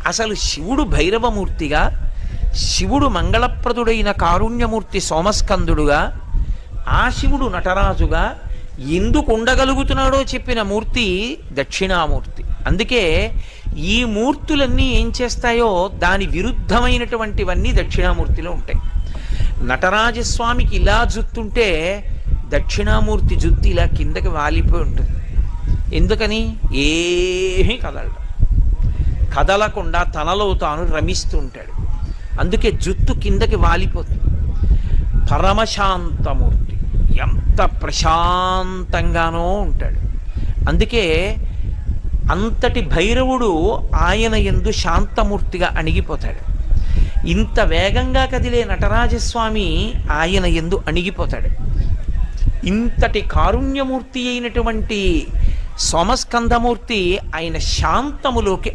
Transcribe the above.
అసలు శివుడు భైరవమూర్తిగా, శివుడు మంగళప్రదుడైన కారుణ్యమూర్తి సోమస్కందుడుగా, ఆ శివుడు నటరాజుగా ఎందుకు ఉండగలుగుతున్నాడో చెప్పిన మూర్తి దక్షిణామూర్తి. అందుకే ఈ మూర్తులన్నీ ఏం చేస్తాయో దాని విరుద్ధమైనటువంటివన్నీ దక్షిణామూర్తిలో ఉంటాయి. నటరాజస్వామికి ఇలా జుత్తుంటే దక్షిణామూర్తి జుత్తు ఇలా కిందకి వాలిపోయి ఉంటుంది. ఎందుకని? ఏమీ కదలడం, కదలకుండా తనలో తాను రమిస్తూ ఉంటాడు. అందుకే జుత్తు కిందకి వాలిపోతుంది. పరమశాంతమూర్తి, ఎంత ప్రశాంతంగానో ఉంటాడు. అందుకే అంతటి భైరవుడు ఆయన యందు శాంతమూర్తిగా అణిగిపోతాడు. ఇంత వేగంగా కదిలే నటరాజస్వామి ఆయన యందు అణిగిపోతాడు. ఇంతటి కారుణ్యమూర్తి అయినటువంటి సోమస్కందమూర్తి ఆయన శాంతములోకి